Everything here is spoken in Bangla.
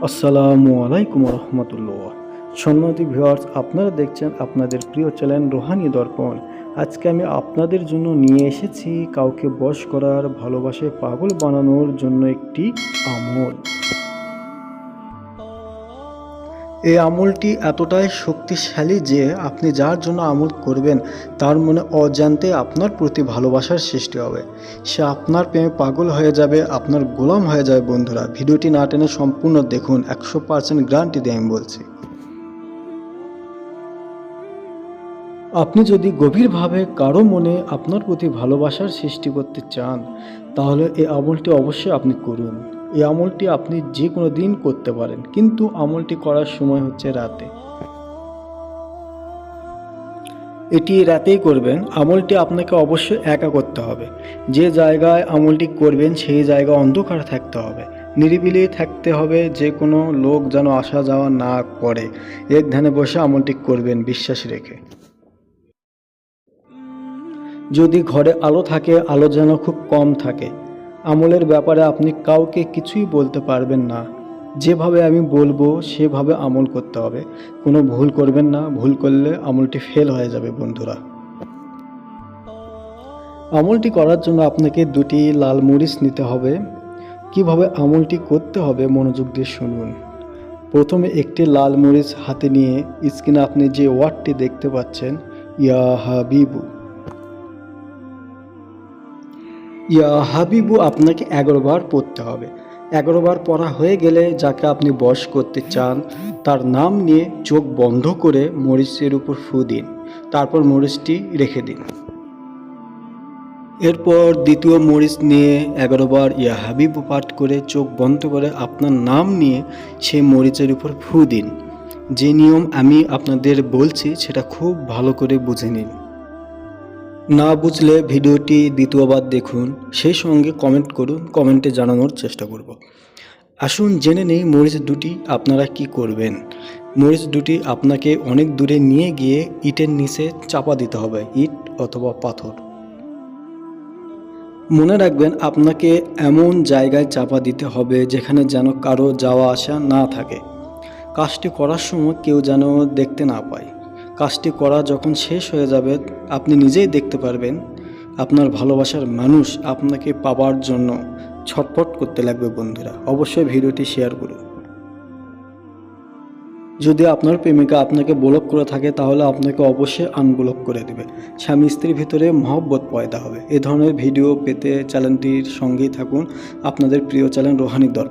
আসসালামু আলাইকুম রহমতুল্লাহ। সম্মানিত ভিউয়ার্স, আপনারা দেখছেন আপনাদের প্রিয় চ্যানেল রোহানি দর্পণ। আজকে আমি আপনাদের জন্য নিয়ে এসেছি কাউকে বশ করার, ভালোবাসায় পাগল বানানোর জন্য একটি আমল। এই আমলটি এতটাই শক্তিশালী যে আপনি যার জন্য আমল করবেন তার মনে অজান্তে আপনার প্রতি ভালোবাসার সৃষ্টি হবে। সে আপনার প্রেমে পাগল হয়ে যাবে, আপনার গোলাম হয়ে যাবে। বন্ধুরা, ভিডিওটি না টেনে সম্পূর্ণ দেখুন, 100% গ্যারান্টি দিয়ে আমি বলছি। আপনি যদি গভীরভাবে কারো মনে আপনার প্রতি ভালোবাসার সৃষ্টি করতে চান, তাহলে এই আমলটি অবশ্যই আপনি করুন। এই আমলটি আপনি যে কোনো দিন করতে পারেন, কিন্তু আমলটি করার সময় হচ্ছে রাতে। এটি রাতেই করবেন। আমলটি আপনাকে অবশ্যই একা করতে হবে। যে জায়গায় আমলটি করবেন সেই জায়গা অন্ধকার থাকতে হবে, নিরিবিলি থাকতে হবে, যে কোনো লোক যেন আসা যাওয়া না করে। এক ধ্যানে বসে আমলটি করবেন বিশ্বাস রেখে। যদি ঘরে আলো থাকে, আলো যেন খুব কম থাকে। আমলের ব্যাপারে আপনি কাউকে কিছুই বলতে পারবেন না। যেভাবে আমি বলবো সেভাবে আমল করতে হবে। কোনো ভুল করবেন না, ভুল করলে আমলটি ফেল হয়ে যাবে। বন্ধুরা, আমলটি করার জন্য আপনাকে 2টি লাল মরিচ নিতে হবে। কিভাবে আমলটি করতে হবে মনোযোগ দিয়ে শুনুন। প্রথমে একটি লাল মরিচ হাতে নিয়ে স্ক্রিনে আপনি যে ওয়ার্ডটি দেখতে পাচ্ছেন, ইয়া হাবিবু, ইয়া হাবিবু আপনাকে 11 বার পড়তে হবে। 11 বার পড়া হয়ে গেলে যাকে আপনি বশ করতে চান তার নাম নিয়ে চোখ বন্ধ করে মরিচের উপর ফু দিন, তারপর মরিচটি রেখে দিন। এরপর দ্বিতীয় মরিচ নিয়ে 11 বার ইয়া হাবিবু পাঠ করে চোখ বন্ধ করে আপনার নাম নিয়ে সেই মরিচের উপর ফু দিন। যে নিয়ম আমি আপনাদের বলছি সেটা খুব ভালো করে বুঝে নিন। না বুঝলে ভিডিওটি দ্বিতীয়বার দেখুন, সেই সঙ্গে কমেন্ট করুন, কমেন্টে জানানোর চেষ্টা করব। আসুন জেনে নেই মরিচ দুটি আপনারা কি করবেন। মরিচ দুটি আপনাকে অনেক দূরে নিয়ে গিয়ে ইটের নিচে চাপা দিতে হবে, ইট অথবা পাথর। মনে রাখবেন আপনাকে এমন জায়গায় চাপা দিতে হবে যেখানে যেন কারো যাওয়া আসা না থাকে। কাজটি করার সময় কেউ যেন দেখতে না পায়। কাজটি করা যখন শেষ হয়ে যাবে আপনি নিজেই দেখতে পারবেন আপনার ভালোবাসার মানুষ আপনাকে পাওয়ার জন্য ছটফট করতে লাগবে। বন্ধুরা, অবশ্যই ভিডিওটি শেয়ার করুন। যদি আপনার প্রেমিকা আপনাকে ব্লক করে থাকে তাহলে আপনাকে অবশ্যই আনব্লক করে দেবে। স্বামী স্ত্রীর ভিতরে মহব্বত পয়দা হবে। এ ধরনের ভিডিও পেতে চ্যানেলটির সঙ্গেই থাকুন। আপনাদের প্রিয় চ্যানেল রোহানি দর্পণ।